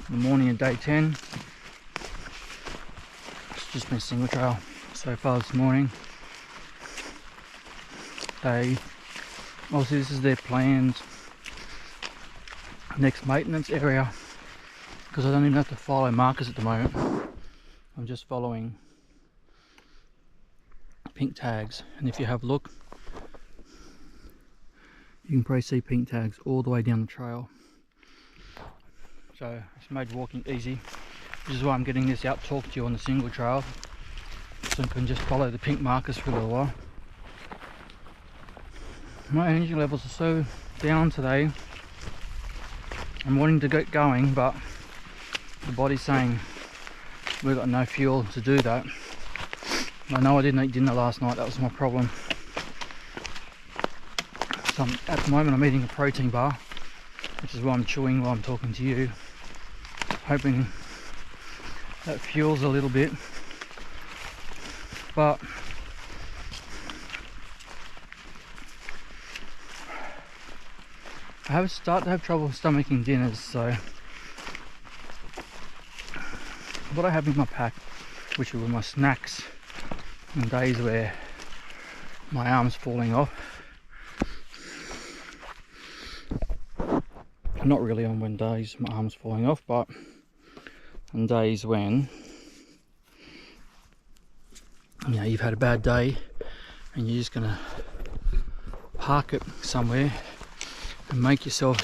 the morning of day 10. It's just been single trail so far this morning. Obviously this is their planned next maintenance area, because I don't even have to follow markers at the moment. I'm just following pink tags, and if you have a look, you can probably see pink tags all the way down the trail. So it's made walking easy, which is why I'm getting this out to talk to you on the single trail, so I can just follow the pink markers for a little while. My energy levels are so down today. I'm wanting to get going, but the body's saying we've got no fuel to do that. I know I didn't eat dinner last night, that was my problem. So at the moment I'm eating a protein bar, which is why I'm chewing while I'm talking to you, hoping that fuels a little bit. But I have started to have trouble stomaching dinners, so what I have in my pack, which are my snacks on days where my arm's falling off, not really on when days my arm's falling off, but on days when you've had a bad day and you're just gonna park it somewhere and make yourself,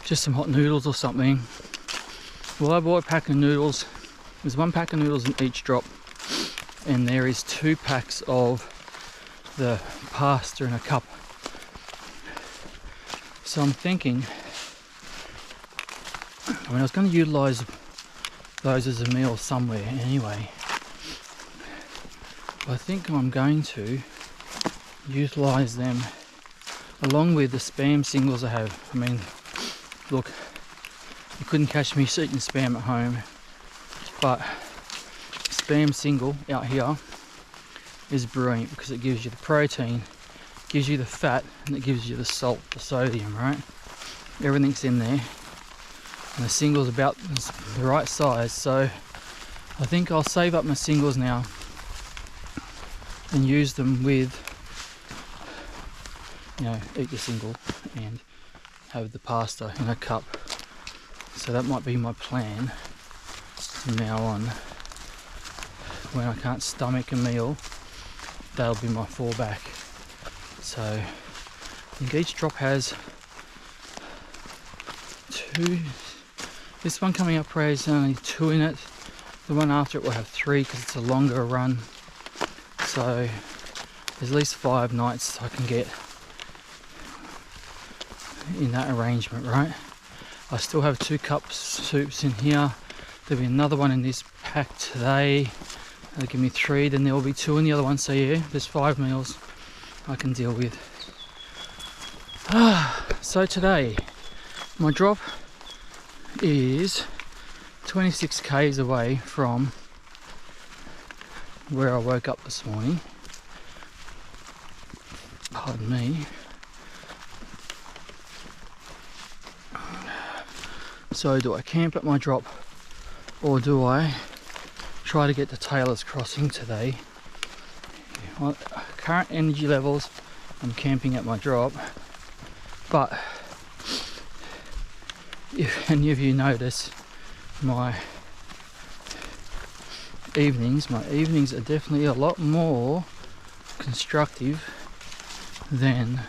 just some hot noodles or something. Well, I bought a pack of noodles. There's one pack of noodles in each drop, and there is 2 packs of the pasta in a cup. So I'm thinking, I was going to utilise those as a meal somewhere anyway. I think I'm going to utilise them along with the Spam singles I have. I mean, look, you couldn't catch me eating Spam at home, but Spam single out here is brilliant because it gives you the protein, gives you the fat, and it gives you the salt, the sodium, right? Everything's in there, and the single's about the right size. So I think I'll save up my singles now and use them with, eat the single and have the pasta in a cup. So that might be my plan from now on. When I can't stomach a meal, that'll be my fallback. So I think each drop has 2. This one coming up has only 2 in it. The one after it will have 3 because it's a longer run. So there's at least 5 nights I can get in that arrangement, right? I still have 2 cups soups in here. There'll be another one in this pack today. That'll give me 3, then there will be 2 in the other one. So yeah, there's 5 meals I can deal with. So today, my drop is 26 k's away from where I woke up this morning. Pardon me. So do I camp at my drop, or do I try to get to Taylor's Crossing today? Current energy levels, I'm camping at my drop, but if any of you notice my evenings are definitely a lot more constructive than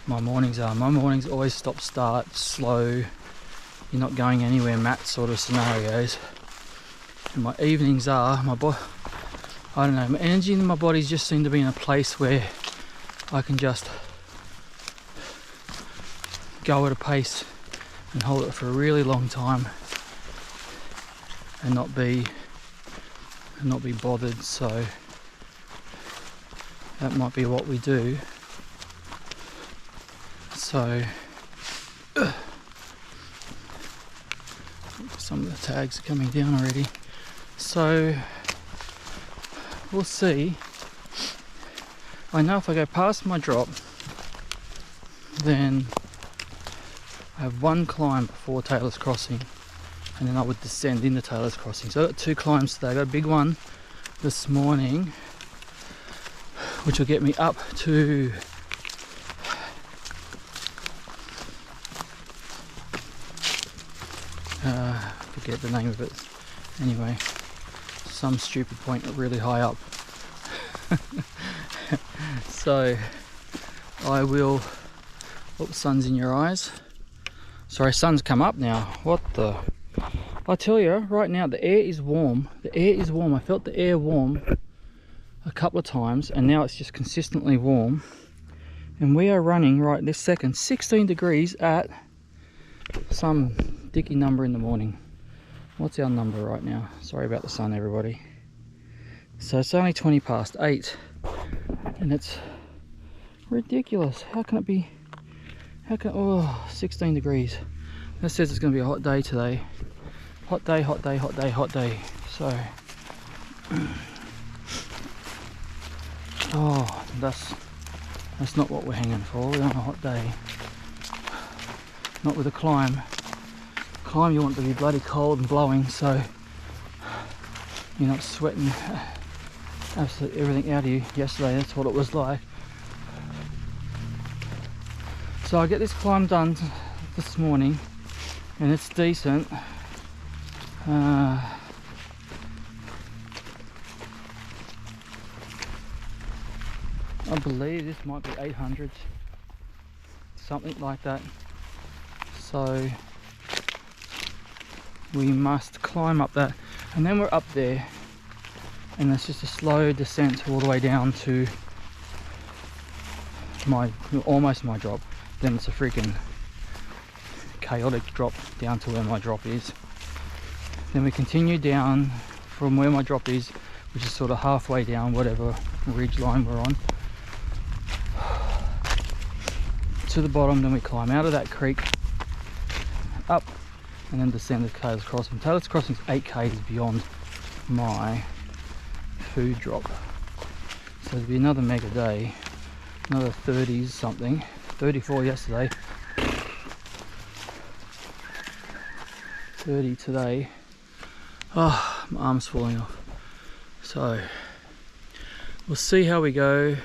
my mornings are. My mornings always stop start, slow, you're not going anywhere, Matt sort of scenarios. And my evenings are, I don't know, my energy in my body just seem to be in a place where I can just go at a pace and hold it for a really long time and not be bothered. So that might be what we do. So some of the tags are coming down already, so we'll see. I know if I go past my drop, then I have 1 climb before Taylor's Crossing, and then I would descend into Taylor's Crossing. So I got 2 climbs today. I got a big one this morning, which will get me up to forget the name of it. Anyway, some stupid point really high up. So I will. Oh, sun's in your eyes. Sorry, sun's come up now. What the? I tell you, right now the air is warm. The air is warm. I felt the air warm a couple of times, and now it's just consistently warm. And we are running right this second 16 degrees at some dicky number in the morning. What's our number right now? Sorry about the sun, everybody. So it's only 20 past 8, and it's ridiculous. How can it be? How can, oh, 16 degrees. That says it's going to be a hot day today. Hot day, hot day, hot day, hot day. So, oh, that's not what we're hanging for. We're on a hot day. Not with a climb. Climb, you want to be bloody cold and blowing, so you're not sweating absolutely everything out of you. Yesterday, that's what it was like. So I get this climb done this morning, and it's decent. I believe this might be 800s, something like that. So we must climb up that, and then we're up there, and it's just a slow descent all the way down to almost my drop. Then it's a freaking chaotic drop down to where my drop is. Then we continue down from where my drop is, which is sort of halfway down whatever ridge line we're on, to the bottom. Then we climb out of that creek up and then descend to Taylor's Crossing. Taylor's Crossing is 8 k's beyond my food drop, so it'll be another mega day, another 30s something. 34 yesterday, 30 today. Oh, my arm's falling off. So we'll see how we go.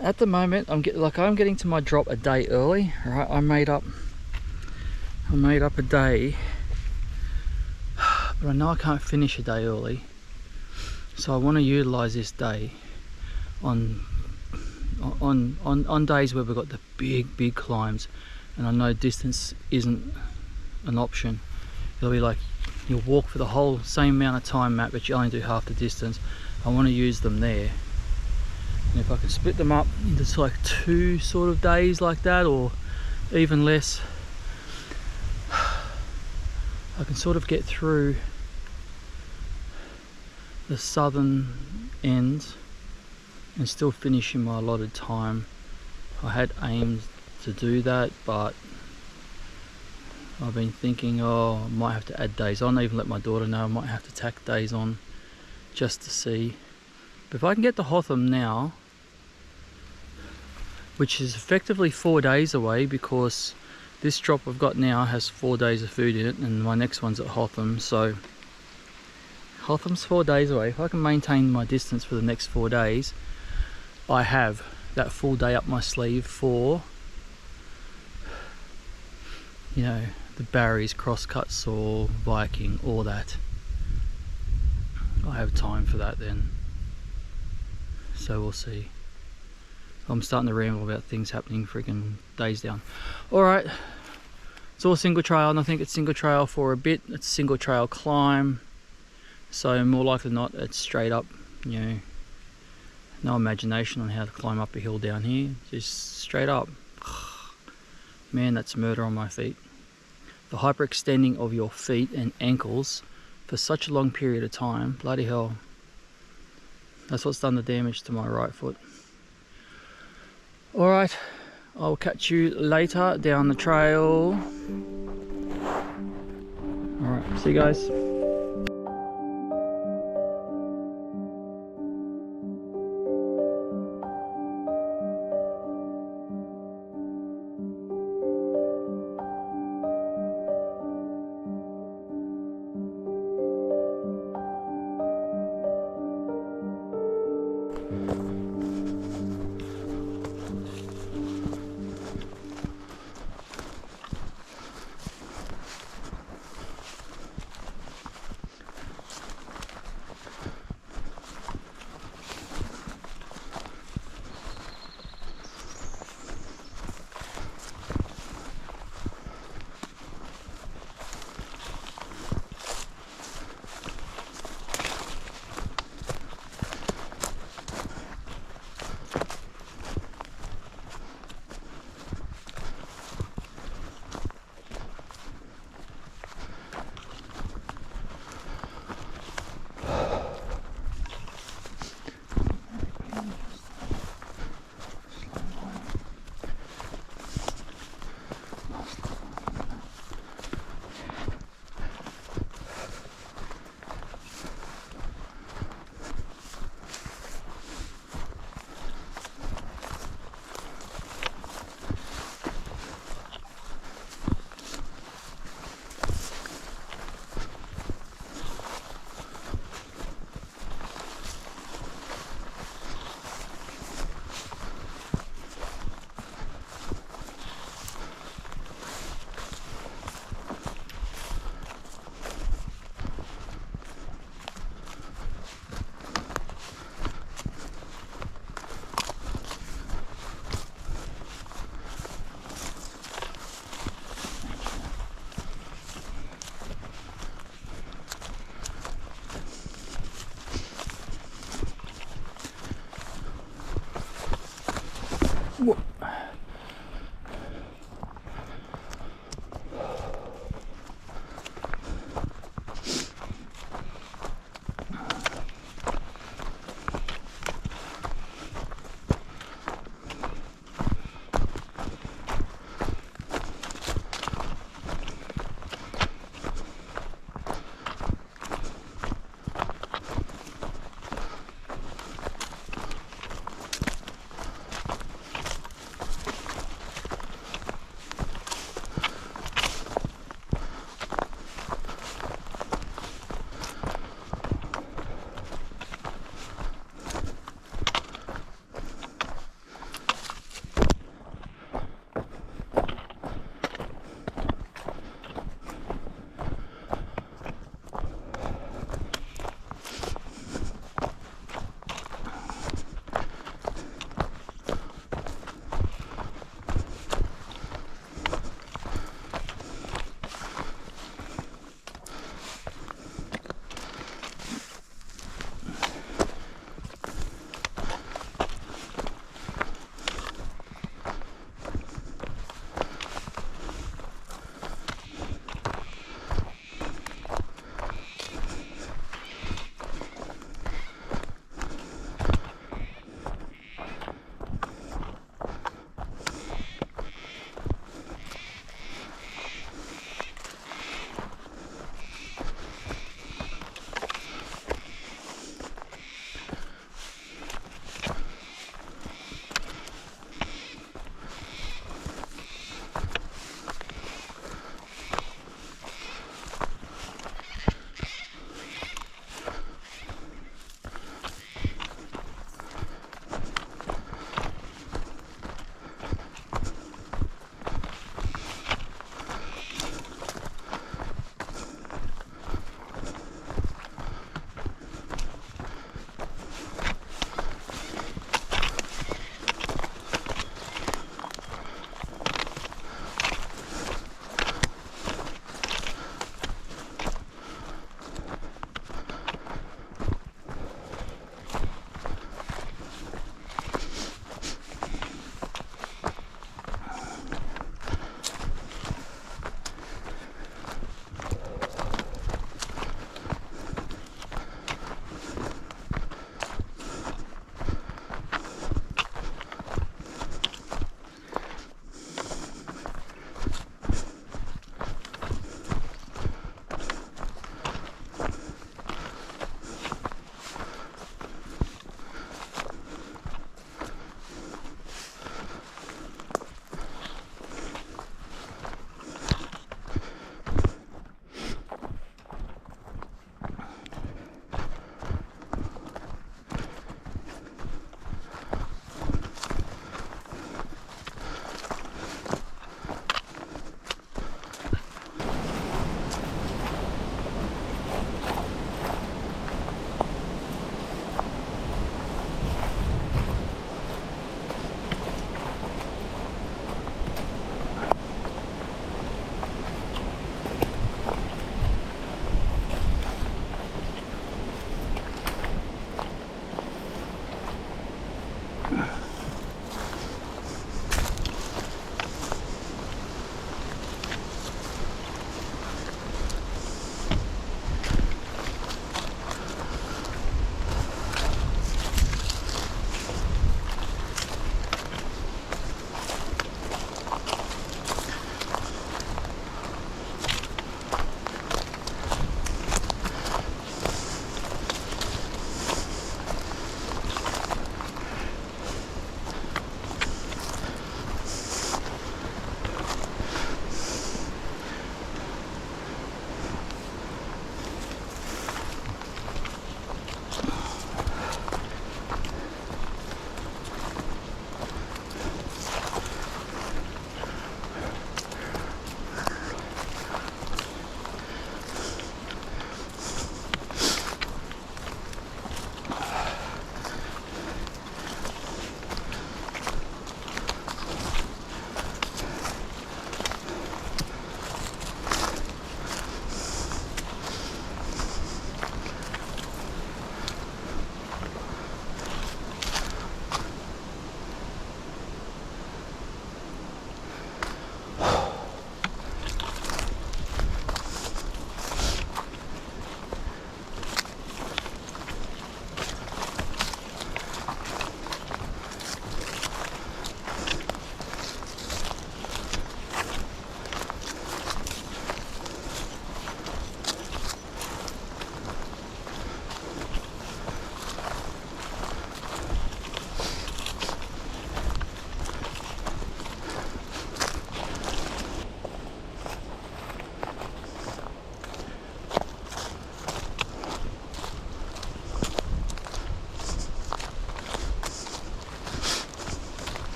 At the moment, I'm getting to my drop a day early. Right, I made up a day, but I know I can't finish a day early. So I want to utilize this day on days where we've got the big climbs, and I know distance isn't an option. It'll be like you'll walk for the whole same amount of time, Matt, but you only do half the distance. I want to use them there, and if I can split them up into like 2 sort of days like that, or even less, I can sort of get through the southern ends and still finish in my allotted time. I had aimed to do that, but I've been thinking, oh, I might have to add days on. I even let my daughter know I might have to tack days on just to see. But if I can get to Hotham now, which is effectively 4 days away, because this drop I've got now has 4 days of food in it, and my next one's at Hotham, so Hotham's 4 days away. If I can maintain my distance for the next 4 days, I have that full day up my sleeve for, you know, the Barries, crosscuts, or biking, all that. I have time for that then. So we'll see. I'm starting to ramble about things happening freaking days down. Alright, it's all single trail, and I think it's single trail for a bit. It's single trail climb, so more likely than not it's straight up, you know, no imagination on how to climb up a hill down here, just straight up. Man, that's murder on my feet. The hyperextending of your feet and ankles for such a long period of time, bloody hell, that's what's done the damage to my right foot. Alright, I'll catch you later down the trail. Alright, see you guys.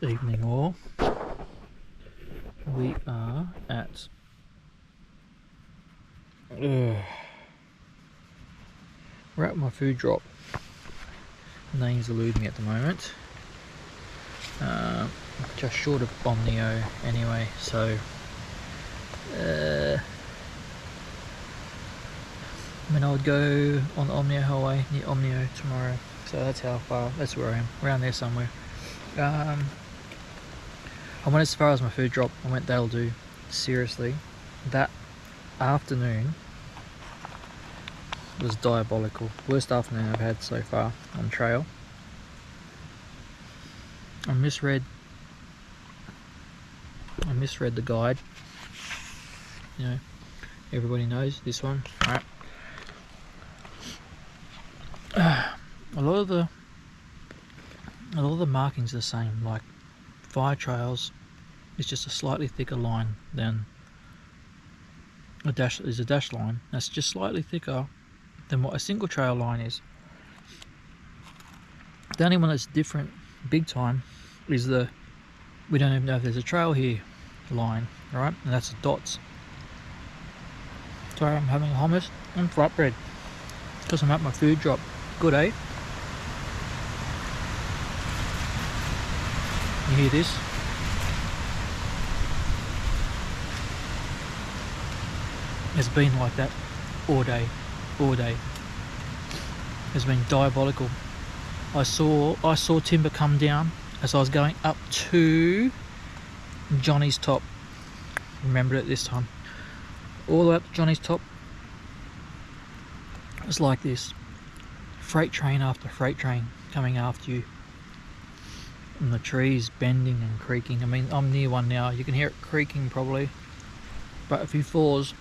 Evening all. We are at we're at my food drop. Names elude me at the moment. Just short of Omnio anyway, so I mean I would go on the Omnio highway near Omnio tomorrow, so that's how far, that's where I am, around there somewhere. I went as far as my food drop. I went, that'll do. Seriously, that afternoon was diabolical. Worst afternoon I've had so far on trail. I misread the guide. You know, everybody knows this one, right? A lot of the markings are the same. Like fire trails is just a slightly thicker line than a dash line. That's just slightly thicker than what a single trail line is. The only one that's different big time is the we don't even know if there's a trail here line, right? And that's the dots. Sorry, I'm having hummus and flatbread because I'm at my food drop. Good, eh? You hear this? It's been like that all day. It's been diabolical. I saw timber come down as I was going up to Johnny's top. Remember it this time. All the way up to Johnny's top. It was like this. Freight train after freight train coming after you. And the trees bending and creaking. I mean, I'm near one now. You can hear it creaking probably. But if he falls,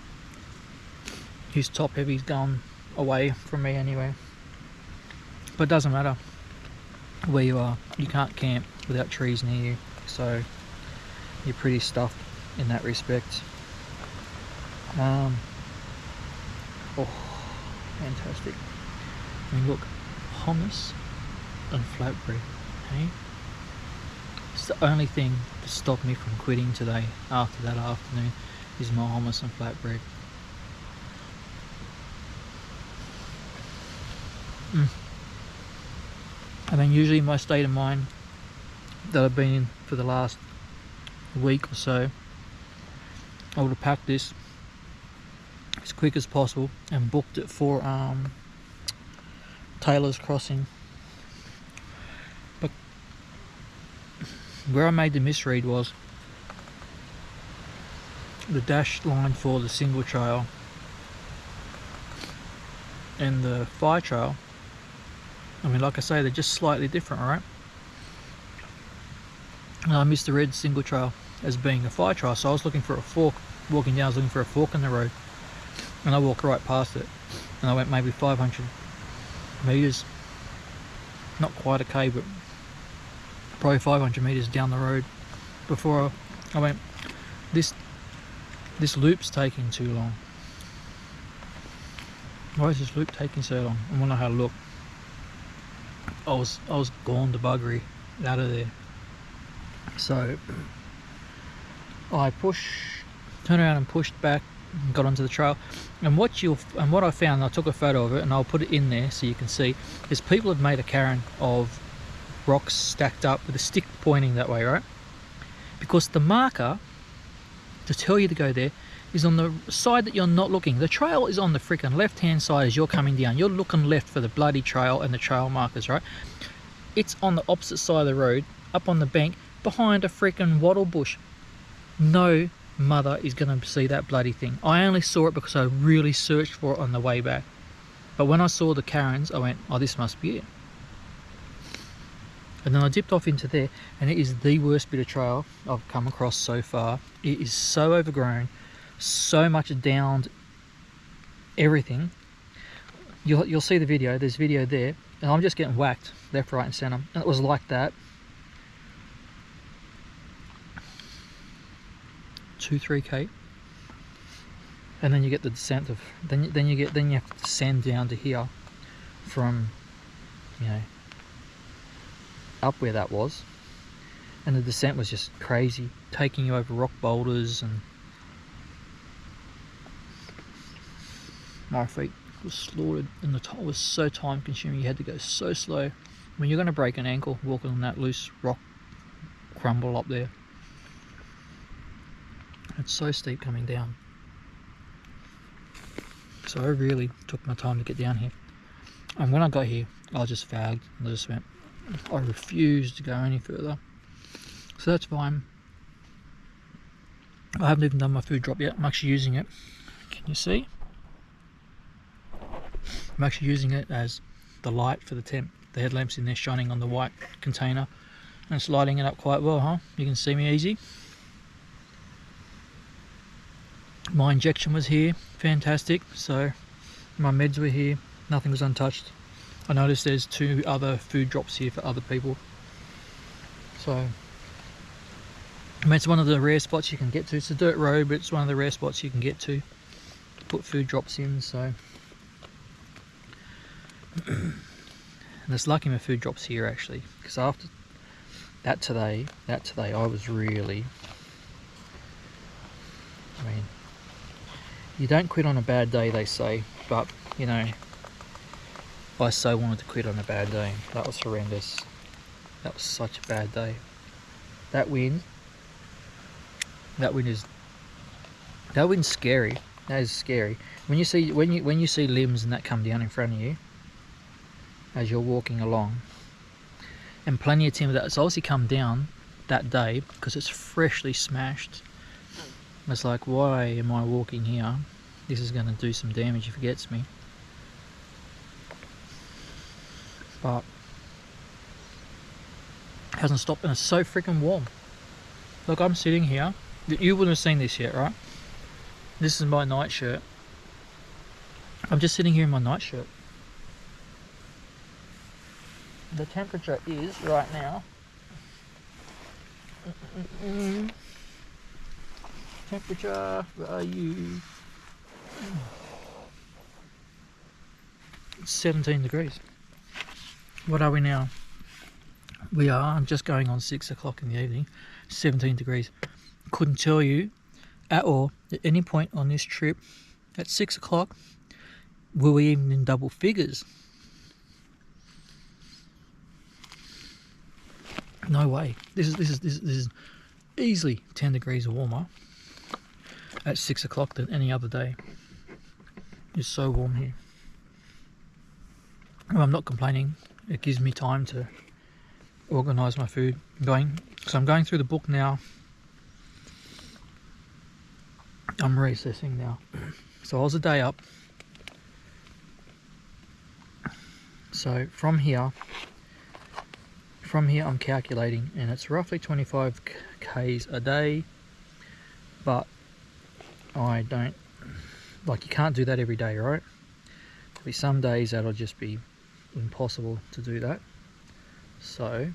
his top heavy's gone away from me anyway. But it doesn't matter where you are. You can't camp without trees near you. So you're pretty stuffed in that respect. Oh, fantastic. I mean, look, hummus and flatbread, hey? It's the only thing to stop me from quitting today after that afternoon is my hummus and flatbread. I mean, usually my state of mind that I've been in for the last week or so, I would have packed this as quick as possible and booked it for Taylor's Crossing. But where I made the misread was the dashed line for the single trail and the fire trail. I mean, like I say, they're just slightly different, right? And I misread single trail as being a fire trail, so I was looking for a fork. Walking down, I was looking for a fork in the road, and I walked right past it, and I went maybe 500 meters, not quite a K, but probably 500 meters down the road before I went, this loop's taking too long. Why is this loop taking so long? I wonder how to look. I was gone to buggery out of there. So I turned around and pushed back and got onto the trail. And what I found, I took a photo of it and I'll put it in there so you can see, is people have made a cairn of rocks stacked up with a stick pointing that way, right? Because the marker to tell you to go there is on the side that you're not looking. The trail is on the freaking left hand side as you're coming down. You're looking left for the bloody trail and the trail markers, right? It's on the opposite side of the road, up on the bank, behind a freaking wattle bush. No mother is going to see that bloody thing. I only saw it because I really searched for it on the way back. But when I saw the cairns, I went, oh, this must be it. And then I dipped off into there, and it is the worst bit of trail I've come across so far. It is so overgrown, so much downed everything. You'll see the video, there's video there, and I'm just getting whacked left, right and centre. And it was like that 2-3k, and then you get the descent of then you have to descend down to here from, you know, up where that was, And the descent was just crazy, taking you over rock boulders, and my feet were slaughtered, and the top was so time consuming. You had to go so slow. When you're going to break an ankle walking on that loose rock crumble up there, it's so steep coming down. So I really took my time to get down here. And when I got here, I just fagged. I just went, I refused to go any further. So that's fine. I haven't even done my food drop yet. I'm actually using it. Can you see? I'm actually using it as the light for the tent. The headlamps in there shining on the white container, and it's lighting it up quite well, huh? You can see me easy. My injection was here, fantastic. So my meds were here, nothing was untouched. I noticed there's 2 other food drops here for other people. So I mean, it's one of the rare spots you can get to. It's a dirt road, but it's one of the rare spots you can get to put food drops in. So and it's lucky my food drops here actually, because after that today I was really, I mean, you don't quit on a bad day, they say, but you know, I so wanted to quit on a bad day. That was horrendous. That was such a bad day. That wind's scary. That is scary. When you see limbs and that come down in front of you as you're walking along, and plenty of timber that's obviously come down that day because it's freshly smashed. It's like, why am I walking here? This is going to do some damage if it gets me. But it hasn't stopped, and it's so freaking warm. Look, I'm sitting here. You wouldn't have seen this yet, right? This is my nightshirt. I'm just sitting here in my nightshirt. The temperature is right now. Temperature, where are you? It's 17 degrees. What are we now? We are just going on 6 o'clock in the evening. 17 degrees. Couldn't tell you at all at any point on this trip at 6 o'clock were we even in double figures. No way. This is easily 10 degrees warmer at 6 o'clock than any other day. It's so warm here. I'm not complaining. It gives me time to organise my food. So I'm going through the book now. I'm reassessing now. So I was a day up. So from here I'm calculating, and it's roughly 25 k's a day, but I don't, like, you can't do that every day, right? There'll be some days that'll just be impossible to do that. So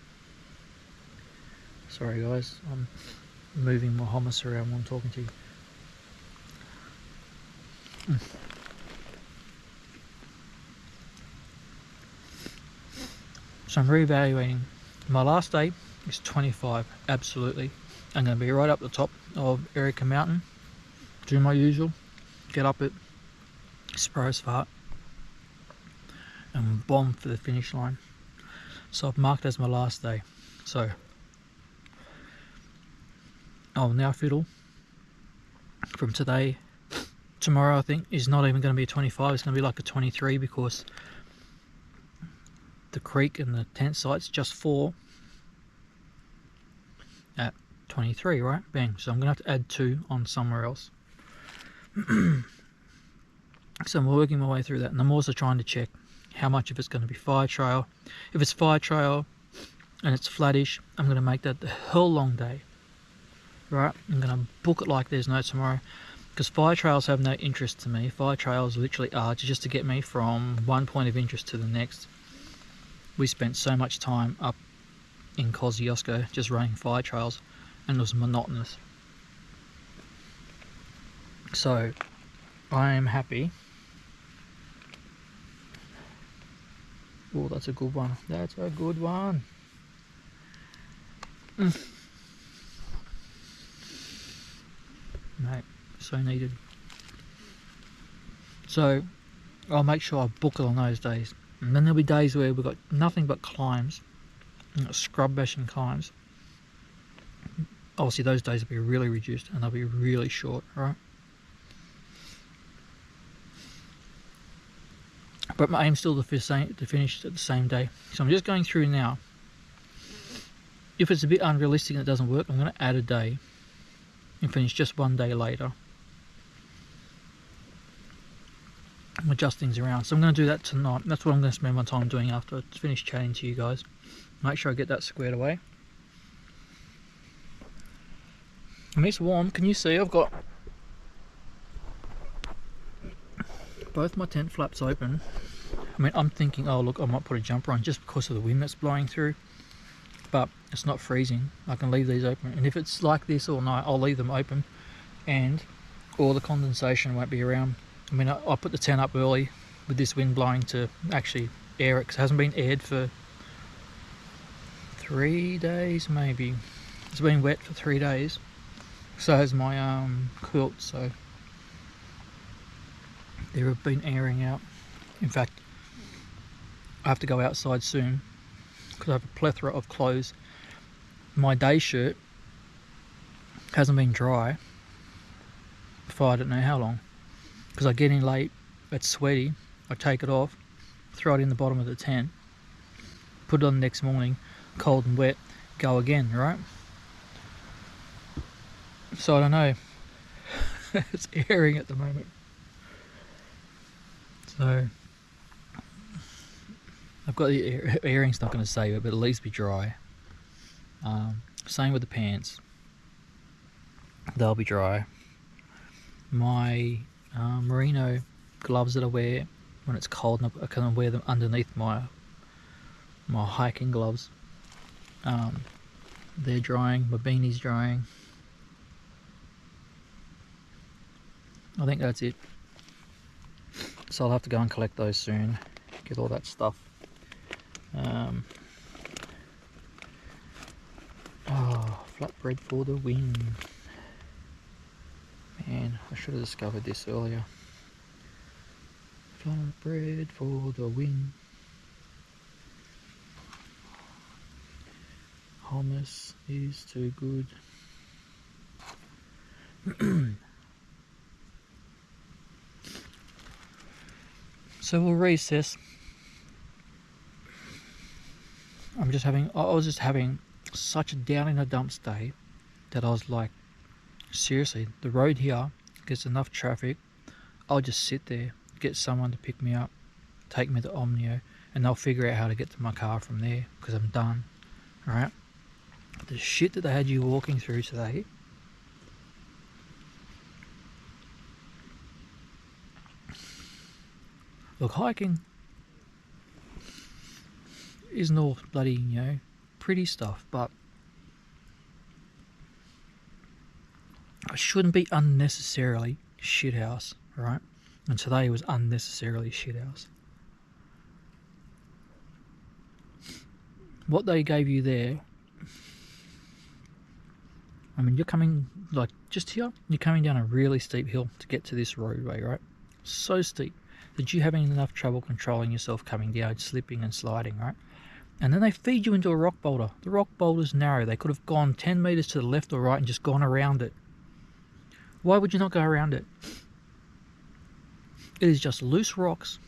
sorry guys, I'm moving my hummus around while I'm talking to you. So I'm reevaluating. My last day is 25, absolutely. I'm going to be right up the top of Erica Mountain, do my usual, get up at Sparrow's Fart, and bomb for the finish line. So I've marked as my last day. So I'll now fiddle from today. Tomorrow I think is not even going to be a 25, it's going to be like a 23, because the creek and the tent site's just 4 at 23, right? Bang. So I'm going to have to add 2 on somewhere else. So I'm working my way through that, and I'm also trying to check how much of it's going to be fire trail. If it's fire trail and it's flattish, I'm going to make that the hell long day, right? I'm going to book it like there's no tomorrow, because fire trails have no interest to me. Fire trails literally are just to get me from one point of interest to the next. We spent so much time up in Kosciuszko just running fire trails, and it was monotonous. So I am happy. Oh, that's a good one. That's a good one. also needed. So I'll make sure I book it on those days. And then there'll be days where we've got nothing but climbs, scrub bashing climbs. Obviously those days will be really reduced and they'll be really short, right? But my aim's still to finish at the same day. So I'm just going through now. If it's a bit unrealistic and it doesn't work, I'm going to add a day and finish just one day later. Adjust things around. So I'm going to do that tonight. That's what I'm going to spend my time doing after I finish chatting to you guys. Make sure I get that squared away. And it's warm. Can you see I've got both my tent flaps open. I mean, I'm thinking, oh look, I might put a jumper on just because of the wind that's blowing through, but it's not freezing. I can leave these open, and if it's like this all night, I'll leave them open and all the condensation won't be around. I mean, I put the tent up early with this wind blowing to actually air it, because it hasn't been aired for 3 days maybe. It's been wet for 3 days. So has my quilt, so they have been airing out. In fact, I have to go outside soon because I have a plethora of clothes. My day shirt hasn't been dry for I don't know how long, because I get in late, it's sweaty, I take it off, throw it in the bottom of the tent, put it on the next morning, cold and wet, go again, right? So I don't know. It's airing at the moment. So I've got the airing's not going to save it, but at least be dry. Same with the pants. They'll be dry. My merino gloves that I wear when it's cold, I can wear them underneath my hiking gloves. They're drying. My beanie's drying. I think that's it. So I'll have to go and collect those soon. Get all that stuff. Oh, flatbread for the win. Man, I should have discovered this earlier. Flatbread for the win. Hummus is too good. So we'll reassess. I was just having such a down in the dumps day that I was like, seriously, the road here gets enough traffic, I'll just sit there, get someone to pick me up, take me to Omnio, and they'll figure out how to get to my car from there, because I'm done, right? The shit that they had you walking through today, look, hiking isn't all bloody, pretty stuff, but I shouldn't be unnecessarily shithouse, right? And today was unnecessarily shithouse. What they gave you there, I mean, you're coming, like, just here, you're coming down a really steep hill to get to this roadway, right? So steep that you're having enough trouble controlling yourself coming down, slipping and sliding, right? And then they feed you into a rock boulder. The rock boulder's narrow. They could have gone 10 meters to the left or right and just gone around it. Why would you not go around it? It is just loose rocks,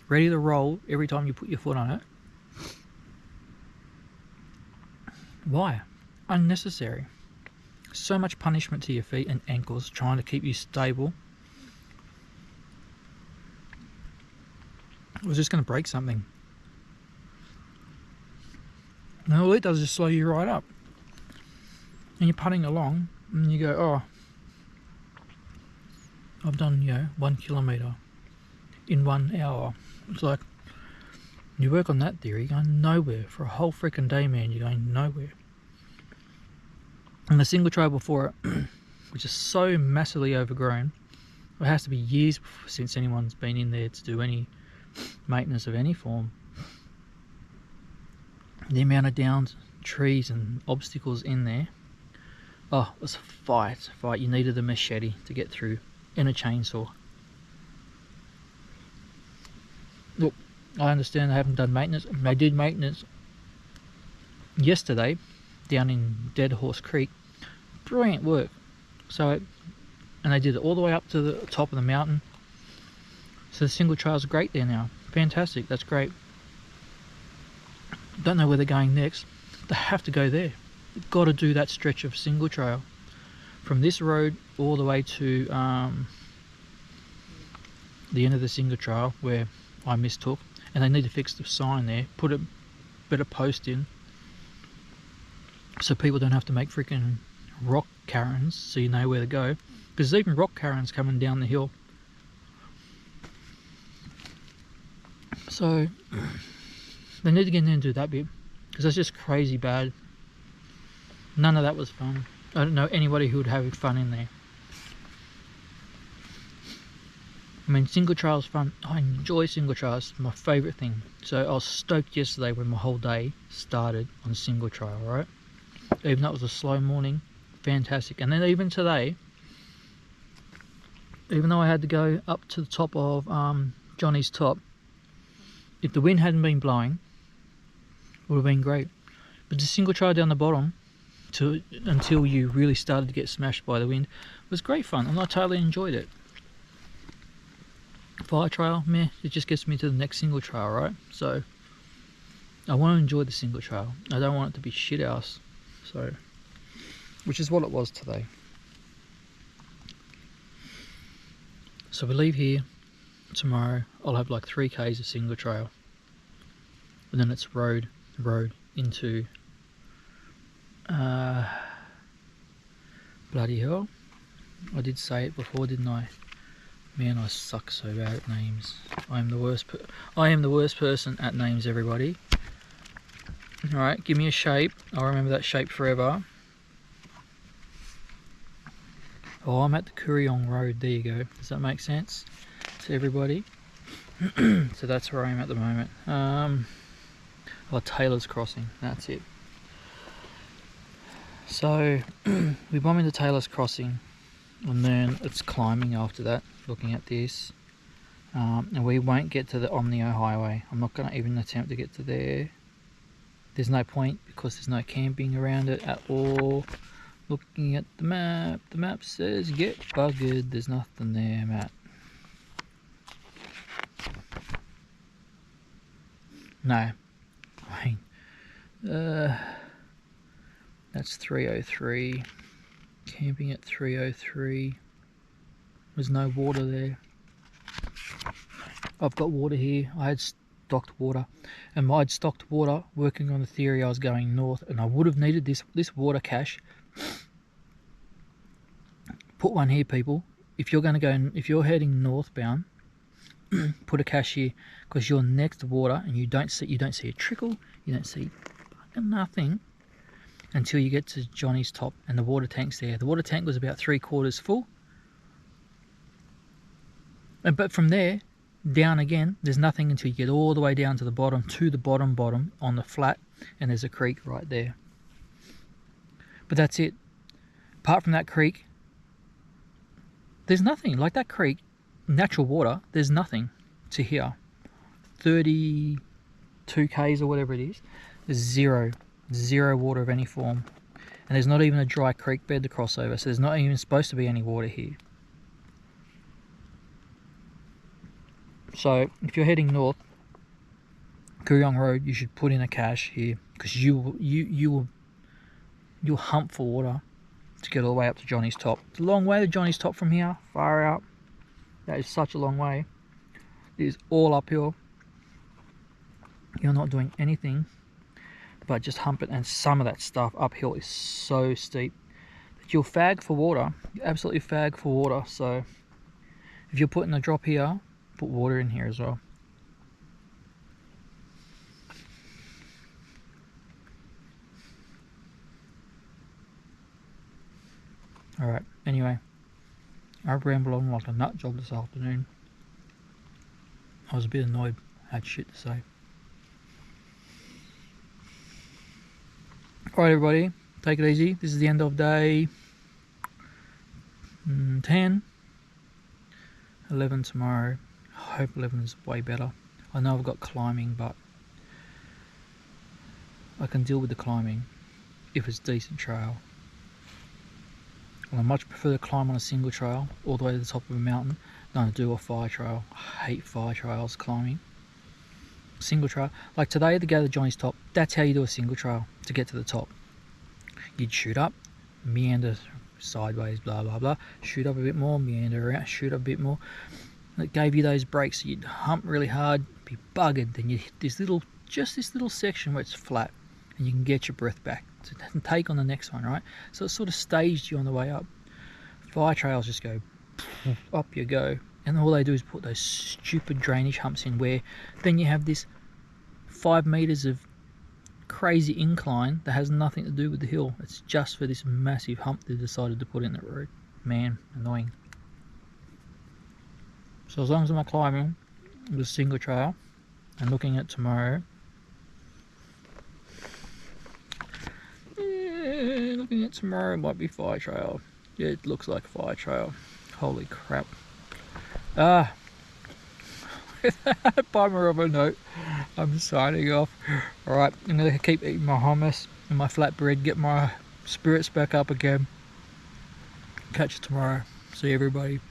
ready to roll every time you put your foot on it. Why? Unnecessary. So much punishment to your feet and ankles trying to keep you stable. It was just going to break something. And all it does is slow you right up. And you're putting along and you go, oh, I've done, 1 kilometre in 1 hour. It's like, you work on that theory, you're going nowhere. For a whole freaking day, man, you're going nowhere. And the single trail before it, which is so massively overgrown, it has to be years since anyone's been in there to do any maintenance of any form. The amount of downs, trees and obstacles in there, Oh, it was a fight. You needed a machete to get through, and a chainsaw. Look, I understand they haven't done maintenance. They did maintenance yesterday down in Dead Horse Creek. Brilliant work. So, and they did it all the way up to the top of the mountain. So the single trail's great there now. Fantastic, that's great. Don't know where they're going next. They have to go there. They've got to do that stretch of single trail from this road all the way to the end of the single trail where I mistook, and they need to fix the sign there, put a better post in so people don't have to make freaking rock cairns so you know where to go, because there's even rock cairns coming down the hill. So they need to get in there and do that bit, because that's just crazy bad. None of that was fun. I don't know anybody who would have fun in there. I mean, single trail's fun. I enjoy single trails. It's my favourite thing. So I was stoked yesterday when my whole day started on single trail, right? Even though it was a slow morning, fantastic. And then even today, even though I had to go up to the top of Johnny's Top, if the wind hadn't been blowing, it would have been great. But the single trail down the bottom, until you really started to get smashed by the wind, was great fun, and I totally enjoyed it. Fire trail, meh, it just gets me to the next single trail, right? So I want to enjoy the single trail. I don't want it to be shit house. So, which is what it was today. So we leave here tomorrow. I'll have like 3 k's of single trail, and then it's road into bloody hell, I did say it before, didn't I? Man, I suck so bad at names. I am the worst person at names, everybody. Alright, give me a shape. I'll remember that shape forever. Oh, I'm at the Kuriong Road. There you go. Does that make sense to everybody? So that's where I am at the moment. Taylor's Crossing. That's it. So we bomb into Taylor's Crossing, and then it's climbing after that, looking at this. And we won't get to the Omnio Highway. I'm not going to even attempt to get to there. There's no point, because there's no camping around it at all. Looking at the map says get buggered. There's nothing there, Matt. No. I mean, that's 303. Camping at 303. There's no water there. I've got water here. I had stocked water, and I'd stocked water working on the theory I was going north, and I would have needed this water cache. Put one here, people. If you're heading northbound, put a cache here, because you're next to water, and you don't see a trickle, you don't see fucking nothing until you get to Johnny's Top, and the water tank's there. The water tank was about 3/4 full, but from there down again, there's nothing until you get all the way down to the bottom, on the flat, and there's a creek right there. But that's it. Apart from that creek, there's nothing. Like that creek, natural water, there's nothing to here. 32 k's or whatever it is, there's zero water of any form, and there's not even a dry creek bed to cross over, so there's not even supposed to be any water here. So if you're heading north, Kuriong Road, you should put in a cache here, because you'll hump for water to get all the way up to Johnny's Top. It's a long way to Johnny's Top from here, far out. That is such a long way. It is all uphill. You're not doing anything but just hump it, and some of that stuff uphill is so steep that you'll fag for water. You absolutely fag for water. So if you're putting a drop here, put water in here as well. Alright, anyway, I've rambled on like a nut job this afternoon. I was a bit annoyed, I had shit to say. Alright everybody, take it easy. This is the end of day 10, 11 tomorrow. I hope 11 is way better. I know I've got climbing, but I can deal with the climbing if it's decent trail. And I much prefer to climb on a single trail all the way to the top of a mountain than to do a fire trail. I hate fire trails climbing. Single trail, like today to go to Johnny's Top, that's how you do a single trail to get to the top. You'd shoot up, meander sideways, blah blah blah, shoot up a bit more, meander around, shoot up a bit more. And it gave you those breaks. You'd hump really hard, be buggered, then you hit this little, just this little section where it's flat, and you can get your breath back to take on the next one, right? So it sort of staged you on the way up. Fire trails just go up you go, and all they do is put those stupid drainage humps in, where then you have this 5 meters of crazy incline that has nothing to do with the hill. It's just for this massive hump they decided to put in the road. Man, annoying. So as long as I'm not climbing the single trail and looking at tomorrow, looking at tomorrow might be fire trail. Yeah, it looks like fire trail. Holy crap. Bummer of a note, I'm signing off. Alright, I'm going to keep eating my hummus and my flatbread, get my spirits back up again. Catch you tomorrow. See you everybody.